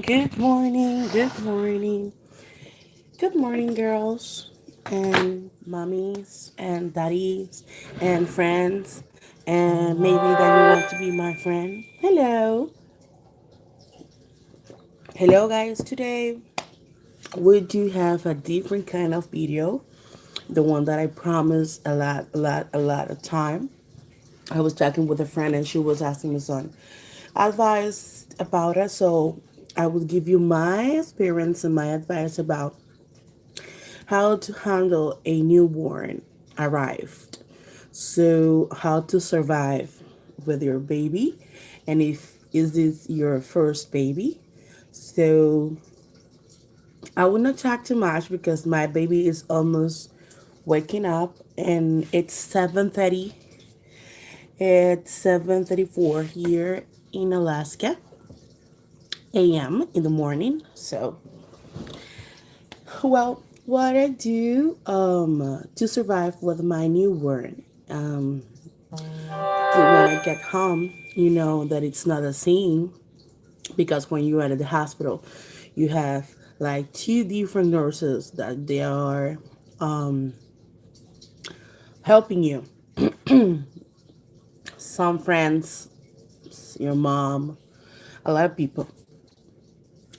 Good morning, good morning, good morning, girls and mommies and daddies and friends, and maybe that you want to be my friend. Hello, guys. Today we do have a different kind of video, the one that I promised a lot of time. I was talking with a friend and she was asking me some advice about it, so I will give you my experience and my advice about how to handle a newborn arrived. So, how to survive with your baby, and if is this your first baby. So, I will not talk too much because my baby is almost waking up, and it's 7:30. It's 7:34 here in Alaska a.m. in the morning. So, well, what I do to survive with my newborn. When I get home, you know that it's not a scene because when you are at the hospital, you have like two different nurses that they are helping you. Some friends, your mom, a lot of people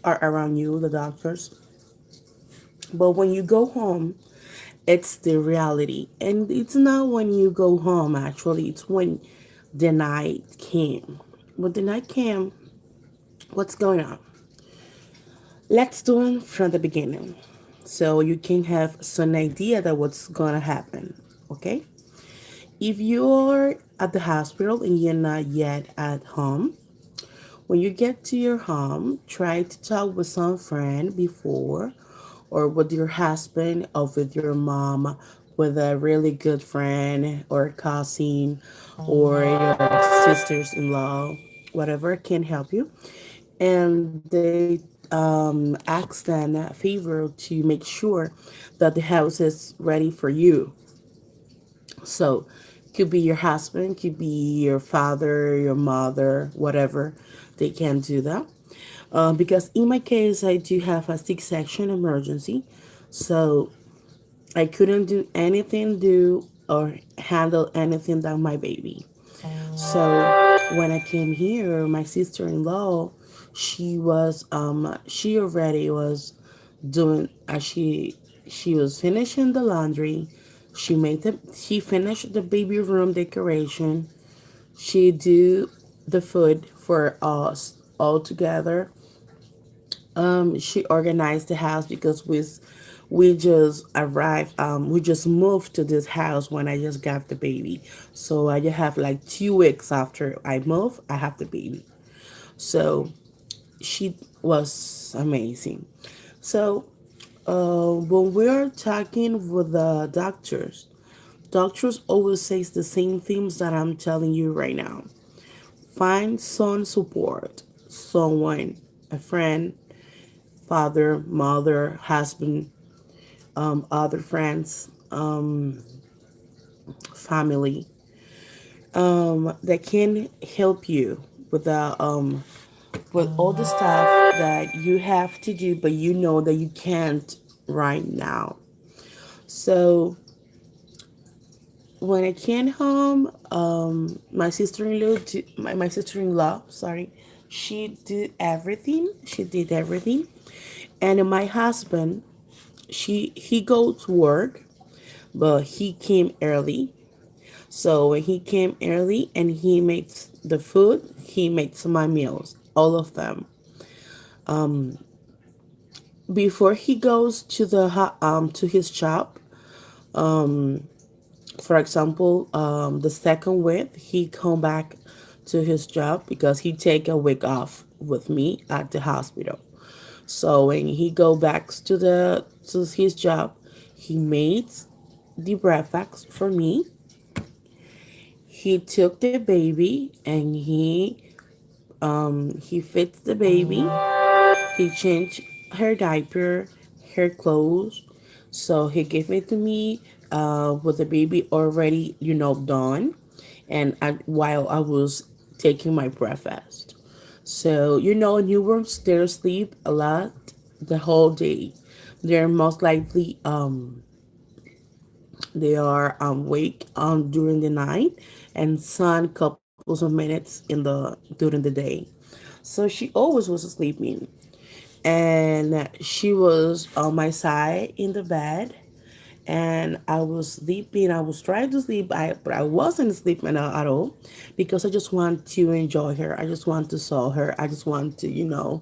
are around you, the doctors. But when you go home, it's the reality. And it's not when you go home, actually, it's when the night came. When the night came, what's going on? Let's do it from the beginning so you can have some idea that what's gonna happen. Okay, if you're at the hospital and you're not yet at home, when you get to your home, try to talk with some friend before, or with your husband, or with your mom, with a really good friend or cousin or your sisters-in-law, whatever can help you, and they ask them a favor to make sure that the house is ready for you. So, could be your husband, could be your father, your mother, whatever. They can do that. Because in my case, I do have a C-section emergency, so I couldn't do anything, do or handle anything than my baby. So when I came here, my sister-in-law, she already was doing she was finishing the laundry. She finished the baby room decoration. She do the food for us all together. She organized the house because we just arrived. We just moved to this house when I just got the baby. So I just have like 2 weeks after I move, I have the baby. So she was amazing. So when we're talking with the doctors always says the same things that I'm telling you right now. Find some support, someone, a friend, father, mother, husband, other friends, family, that can help you with the with all the stuff that you have to do, but you know that you can't right now. So when I came home, my sister-in-law, sorry, she did everything. She did everything, and my husband, he goes to work, but he came early. So when he came early and he makes the food, he makes my meals, all of them. Before he goes to to his job, for example, the second week he come back to his job because he take a week off with me at the hospital. So when he go back to his job, he made the breakfast for me. He took the baby and he fits the baby. He changed her diaper, her clothes. So he gave it to me with the baby already, done. And while I was taking my breakfast. So, newborns, they sleep a lot the whole day. They're most likely they are awake during the night and sun couples of minutes during the day. So she always was sleeping, and she was on my side in the bed, and I was sleeping. I was trying to sleep, but I wasn't sleeping at all because I just want to enjoy her. I just want to saw her. I just want to,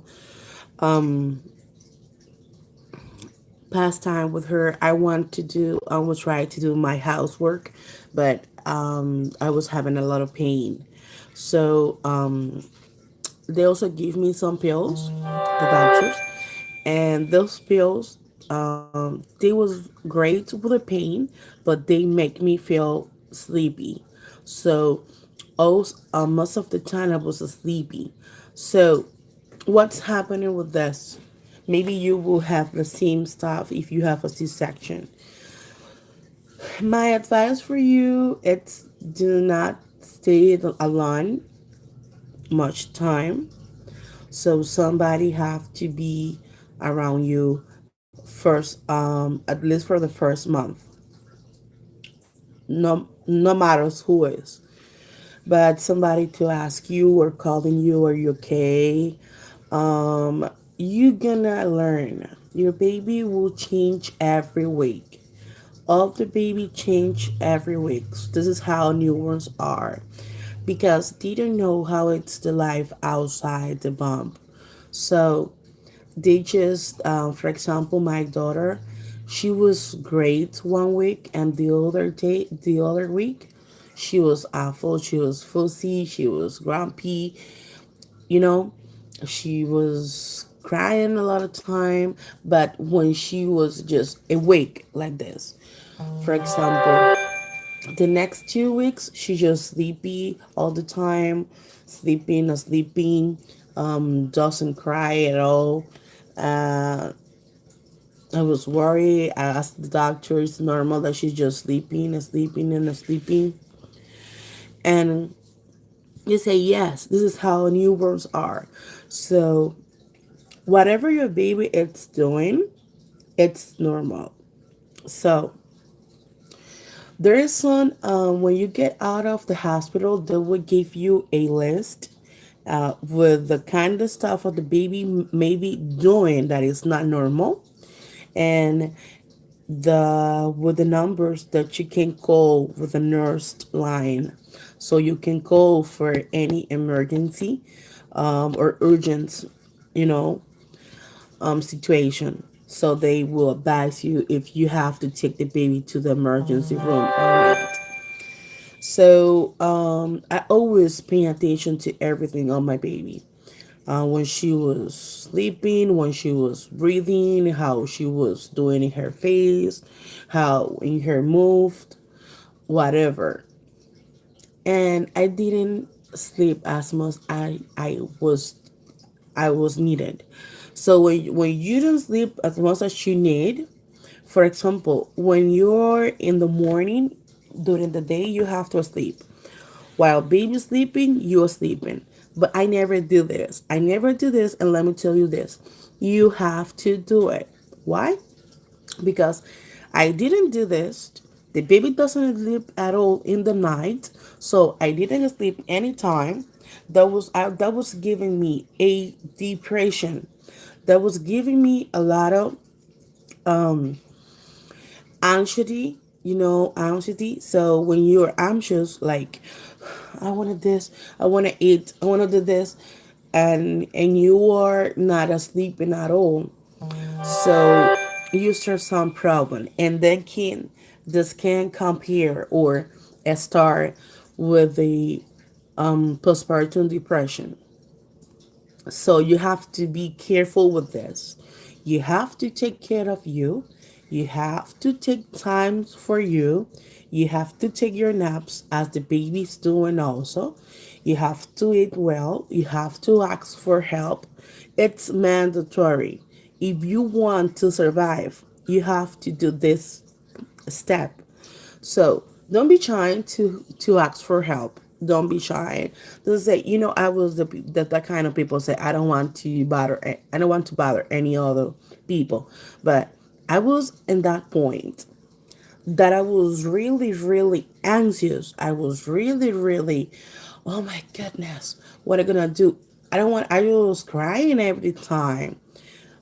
pass time with her. I will try to do my housework, but I was having a lot of pain. So they also give me some pills, the doctors, and those pills, they was great with the pain, but they make me feel sleepy. So most of the time I was sleepy. So what's happening with this? Maybe you will have the same stuff if you have a C-section. My advice for you, it's do not stay alone much time. So somebody have to be around you first, at least for the first month. No matters who is, but somebody to ask you or calling you, are you okay? You gonna learn. Your baby will change every week. All the baby change every week. So this is how newborns are, because they don't know how it's the life outside the bump. So they just, for example, my daughter, she was great one week, and the other week, she was awful. She was fussy. She was grumpy. You know, she was crying a lot of time. But when she was just awake like this, for example, the next 2 weeks, she just sleepy all the time, sleeping, doesn't cry at all. Uh, I was worried. I asked the doctor, it's normal that she's just sleeping and sleeping and sleeping. And they say, yes, this is how newborns are. So, whatever your baby is doing, it's normal. So, there is some, when you get out of the hospital, they will give you a list with the kind of stuff that the baby may be doing that is not normal, and the with the numbers that you can call with the nurse line, so you can call for any emergency or urgent, you know, situation. So they will advise you if you have to take the baby to the emergency room or not. So I always pay attention to everything on my baby. When she was sleeping, when she was breathing, how she was doing in her face, how in her moved, whatever. And I didn't sleep as much I was needed. So when you don't sleep as much as you need, for example, when you're in the morning during the day, you have to sleep. While baby's sleeping, you're sleeping. But I never do this. I never do this, and let me tell you this. You have to do it. Why? Because I didn't do this. The baby doesn't sleep at all in the night, so I didn't sleep anytime. That was giving me a depression. That was giving me a lot of anxiety, anxiety. So when you're anxious, like, I wanted this, I want to eat, I want to do this, and you are not asleep at all, so you start some problem, and then this can compare or start with the postpartum depression. So you have to be careful with this. You have to take care of you. You have to take time for you. You have to take your naps as the baby's doing also. You have to eat well. You have to ask for help. It's mandatory. If you want to survive, you have to do this step. So don't be trying to ask for help. Don't be shy. Don't say, I was the kind of people say, I don't want to bother any other people. But I was in that point that I was really, really anxious. I was really, really, oh my goodness, what am I gonna do? I was crying every time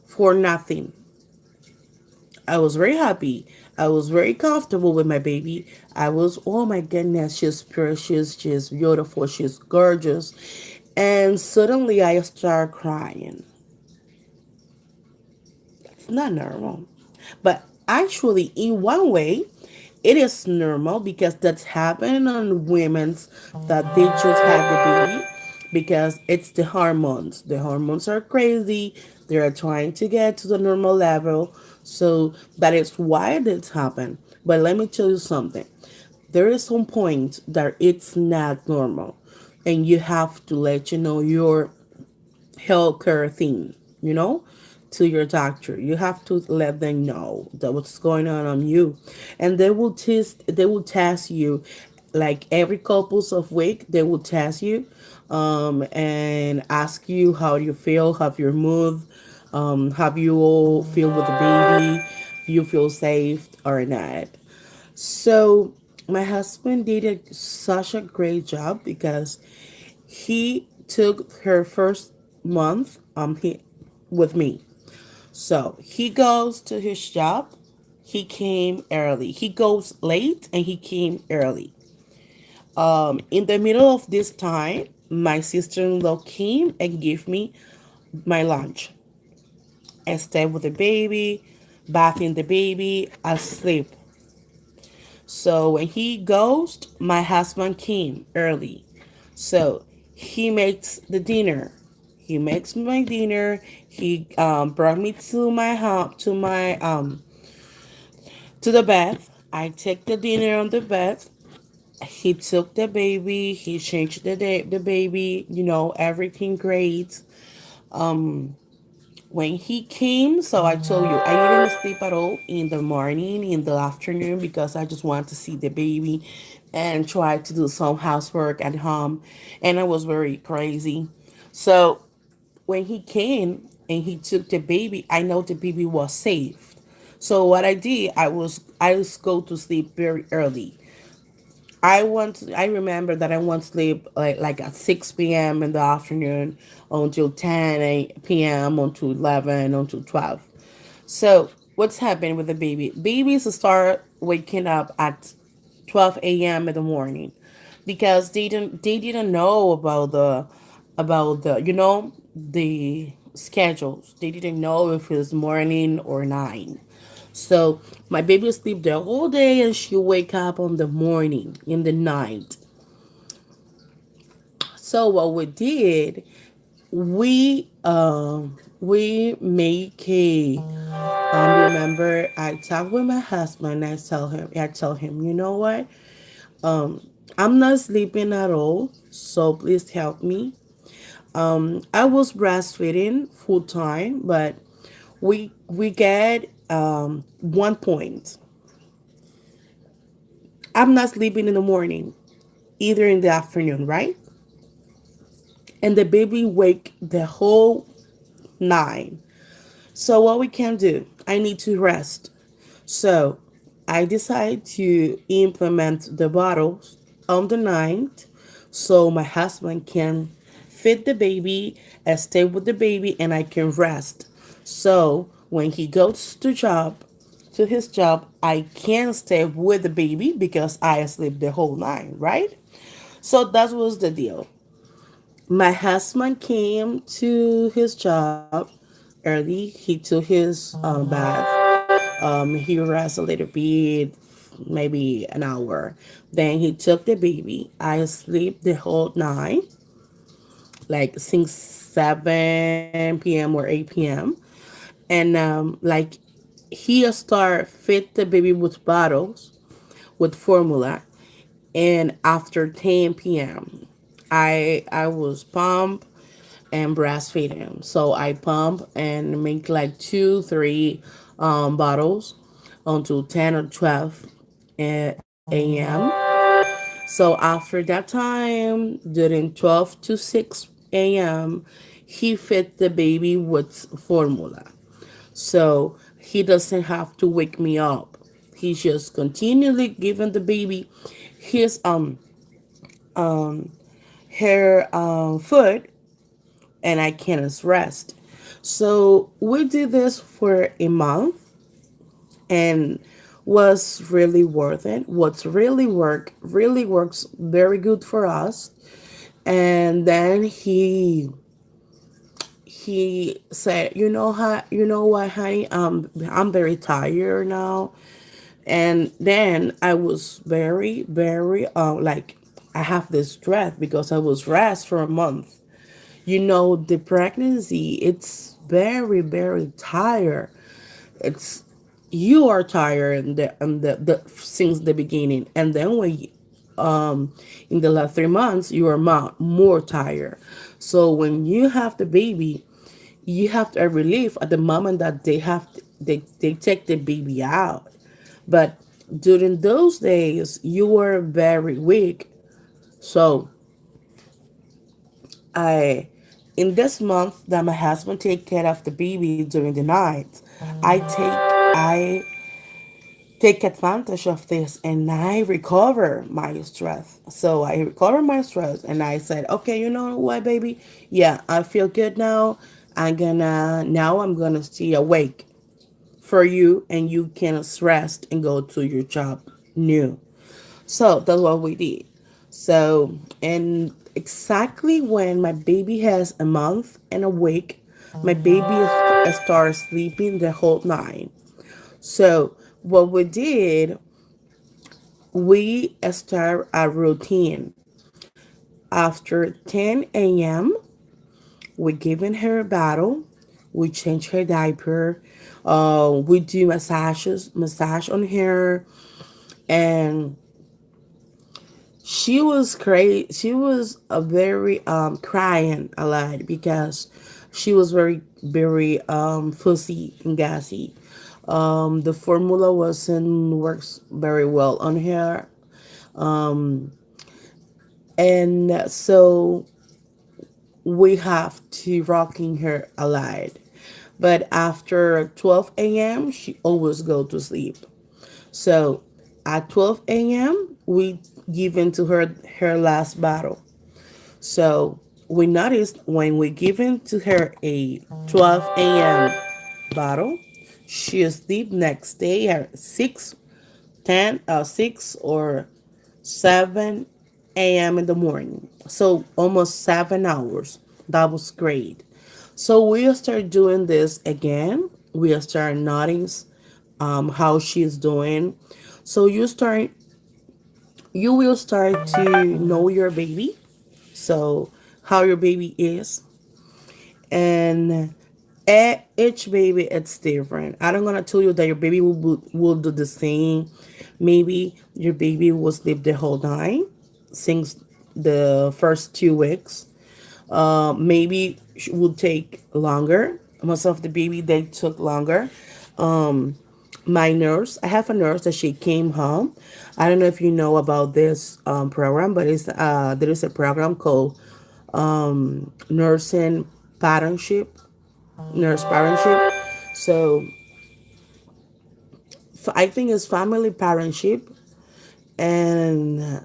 for nothing. I was very happy. I was very comfortable with my baby. I was, oh my goodness, she's precious, she's beautiful, she's gorgeous. And suddenly I start crying. It's not normal. But actually, in one way, it is normal because that's happening on women's that they just have the baby because it's the hormones. The hormones are crazy. They are trying to get to the normal level. So that is why it's happened. But let me tell you something. There is some point that it's not normal. And you have to let you know your healthcare thing, to your doctor. You have to let them know that what's going on you, and they will test you, like every couples of week. They will test you, and ask you how you feel, have your mood, have you all feel with the baby, if you feel safe or not. So my husband did such a great job because he took her first month with me. So he goes to his job. He came early. He goes late and he came early. In the middle of this time, my sister-in-law came and gave me my lunch. I stayed with the baby, bathing the baby, asleep. So when he goes, my husband came early. So he makes the dinner. He makes my dinner. He brought me to my home, to the bed. I take the dinner on the bed. He took the baby. He changed the baby. Everything great. When he came, so I told you I didn't sleep at all in the morning, in the afternoon, because I just wanted to see the baby and try to do some housework at home. And I was very crazy. So when he came and he took the baby, I know the baby was safe. So what I did, I was go to sleep very early. I remember that I want to sleep like at 6 p.m. in the afternoon until 10 p.m. until 11 until 12. So what's happening with the baby? Babies start waking up at 12 a.m. in the morning because they didn't know about the schedules. They didn't know if it was morning or nine. So my baby will sleep the whole day and she'll wake up on the morning in the night. So what we did, we make a remember I talked with my husband. I tell him, you know what? I'm not sleeping at all, so please help me. I was breastfeeding full time, but we get one point. I'm not sleeping in the morning, either in the afternoon, right? And the baby wake the whole nine. So what we can do? I need to rest. So I decide to implement the bottles on the night so my husband can feed the baby and stay with the baby and I can rest. So when he goes to his job, I can stay with the baby because I sleep the whole night, right? So that was the deal. My husband came to his job early. He took his bath. He rested a little bit, maybe an hour. Then he took the baby. I sleep the whole night, like since 7 p.m. or 8 p.m. And like he start fit the baby with bottles with formula. And after 10 p.m., I was pump and breastfeeding. So I pump and make like 2, 3 bottles until 10 or 12 a.m. So after that time, during 12 to 6 a.m., he fed the baby with formula. So he doesn't have to wake me up. He's just continually giving the baby his her food, and I can rest. So we did this for a month, and was really worth it. What's really works very good for us. And then he said, you know what, honey, I'm very tired now. And then I was very like, I have this stress because I was rest for a month. The pregnancy, it's very tired. It's You are tired the since the beginning, and then in the last 3 months you are more tired. So when you have the baby, you have a relief at the moment that they take the baby out. But during those days you were very weak. So I in this month that my husband take care of the baby during the night, I take advantage of this, and I recover my stress. So I recover my stress, and I said, okay, you know what, baby? Yeah, I feel good now. I'm gonna stay awake for you, and you can rest and go to your job new. So that's what we did. So, and exactly when my baby has a month and a week, my baby starts sleeping the whole night. So what we did, we start a routine. After 10 a.m., we giving her a bottle. We change her diaper. We do massage on her, and she was crazy. She was a very crying a lot because she was very fussy and gassy. The formula wasn't works very well on her. Um, and so we have to rocking her a lot. But after 12 a.m., she always go to sleep. So at 12 a.m., we give into her last bottle. So we noticed when we give in to her a 12 a.m. bottle, she sleep next day at 6 or 7 a.m. in the morning. So almost 7 hours. That was great. So we start doing this again. We start noticing how she's doing. So you will start to know your baby. So how your baby is, and each baby it's different. I don't gonna tell you that your baby will do the same. Maybe your baby will sleep the whole night since the first 2 weeks. Maybe would take longer. Most of the baby they took longer. Um, my nurse, I have a nurse that she came home. I don't know if you know about this program, but it's there is a program called nursing parentship, nurse parentship. So I think it's family parentship, and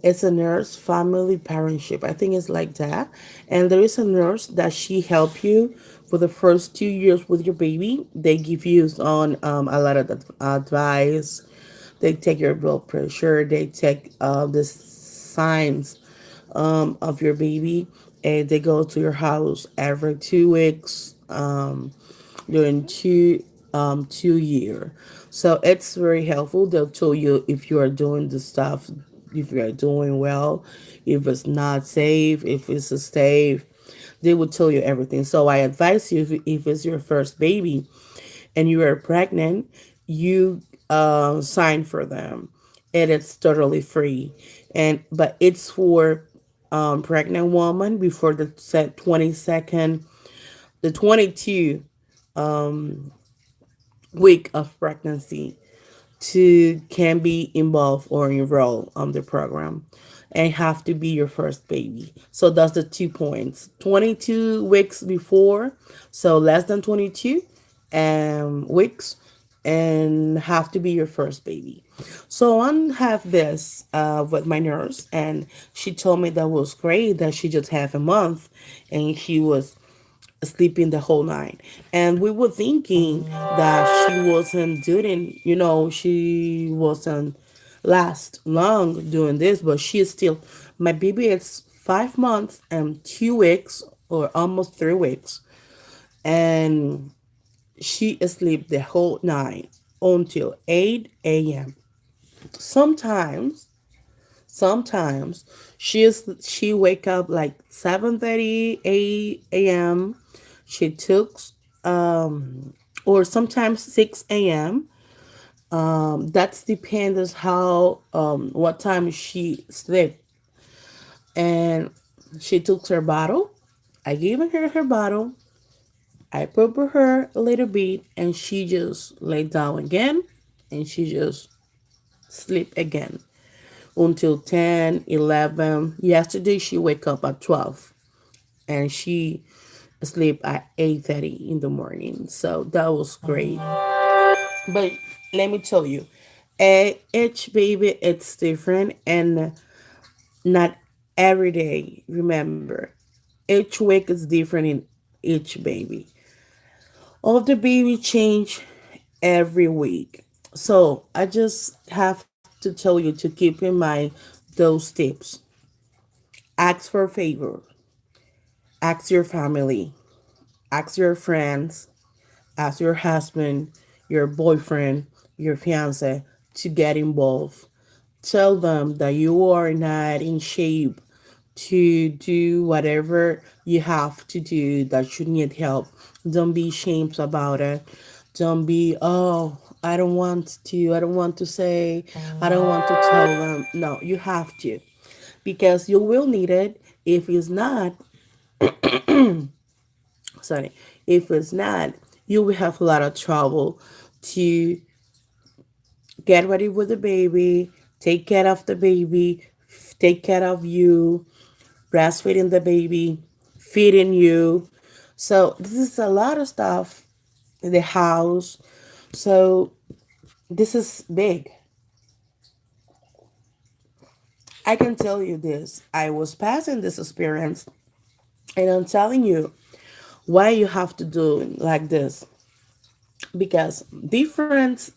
it's a nurse family parentship. I think it's like that. And there is a nurse that she help you for the first 2 years with your baby. They give you on a lot of advice. They take your blood pressure. They take the signs of your baby, and they go to your house every 2 weeks during 2 year. So it's very helpful. They'll tell you if you are doing the stuff, if you are doing well, if it's not safe, if it's a safe. They will tell you everything. So I advise you, if it's your first baby and you are pregnant, you sign for them, and it's totally free. And but it's for pregnant woman before the 22nd, the 22 week of pregnancy to can be involved or enroll on the program and have to be your first baby. So that's the 2 points. 22 weeks before, so less than 22 weeks, and have to be your first baby. So I have this with my nurse, and she told me that was great that she just had a month, and she was sleeping the whole night. And we were thinking that she wasn't doing, she wasn't last long doing this, but she is still, my baby is 5 months and 2 weeks or almost 3 weeks. And she sleep the whole night until 8 a.m. Sometimes, sometimes she wake up like 7:30 a.m. She took or sometimes 6 a.m. That's depends how what time she sleep. And she took her bottle. I gave her bottle. I purple her a little bit, and she just lay down again, and she just sleep again until 10, 11. Yesterday she wake up at 12, and she sleep at 8:30 in the morning. So that was great. But let me tell you, each baby it's different, and not every day. Remember, each week is different in each baby. All the baby change every week. So I just have to tell you to keep in mind those tips. Ask for a favor. Ask your family. Ask your friends. Ask your husband, your boyfriend, your fiance to get involved. Tell them that you are not in shape to do whatever you have to do, that you need help. Don't be ashamed about it. Don't be, oh, I don't want to say, I don't want to tell them. No, you have to, because you will need it. If it's not, sorry, if it's not, you will have a lot of trouble to get ready with the baby, take care of the baby, take care of you, breastfeeding the baby, feeding you. So this is a lot of stuff in the house. So this is big. I can tell you this. I was passing this experience, and I'm telling you why you have to do it like this. Because different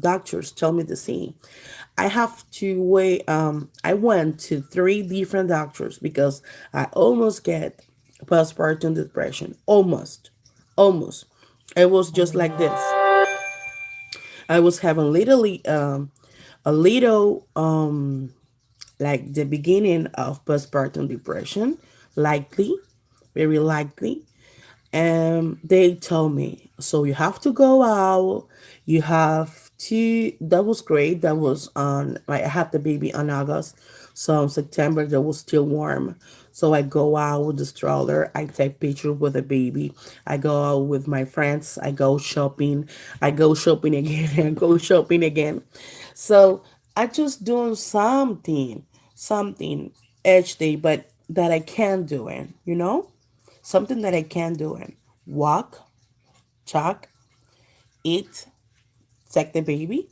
doctors tell me the same. I have to wait. I went to three different doctors because I almost get postpartum depression. Almost. It was just like this. I was having literally a little like the beginning of postpartum depression, likely, very likely. And they told me, so you have to go out, you have to, that was great. That was on, I had the baby on August, so in September that was still warm. So I go out with the stroller, I take pictures with the baby, I go out with my friends, I go shopping again, I go shopping again. So I just doing something each day, but that I can do it. Something that I can do it. Walk, talk, eat, take the baby,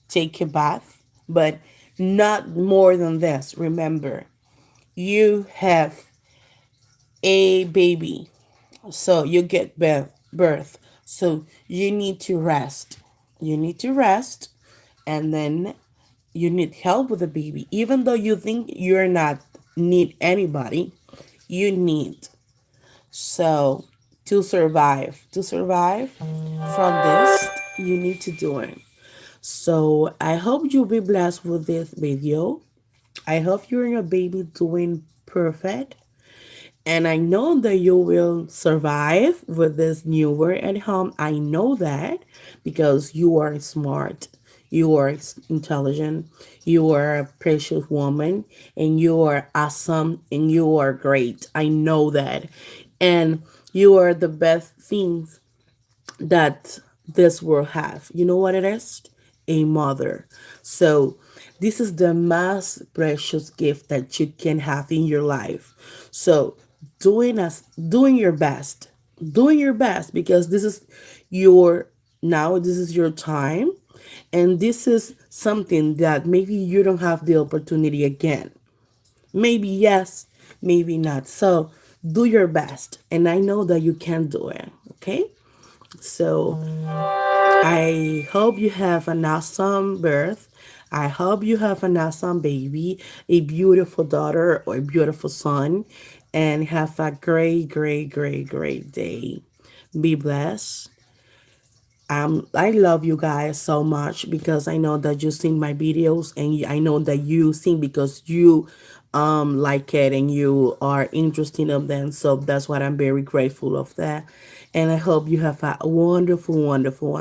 take a bath, but not more than this. Remember, you have a baby, so you get birth. So you need to rest. You need to rest, and then you need help with the baby. Even though you think you're not need anybody, you need. So to survive from this, you need to do it. So I hope you'll be blessed with this video. I hope you and your baby doing perfect. And I know that you will survive with this new work at home. I know that because you are smart, you are intelligent, you are a precious woman, and you are awesome, and you are great. I know that. And you are the best things that this world has. You know what it is? a mother. So this is the most precious gift that you can have in your life. So doing your best, doing your best, because this is your now this is your time, and this is something that maybe you don't have the opportunity again. Maybe yes, maybe not. So do your best, and I know that you can do it. Okay. So I hope you have an awesome birth. I hope you have an awesome baby, a beautiful daughter or a beautiful son, and have a great, great, great, great day. Be blessed. I love you guys so much because I know that you sing my videos, and I know that you sing because you like it and you are interested of them. So that's what I'm very grateful of that. And I hope you have a wonderful, wonderful,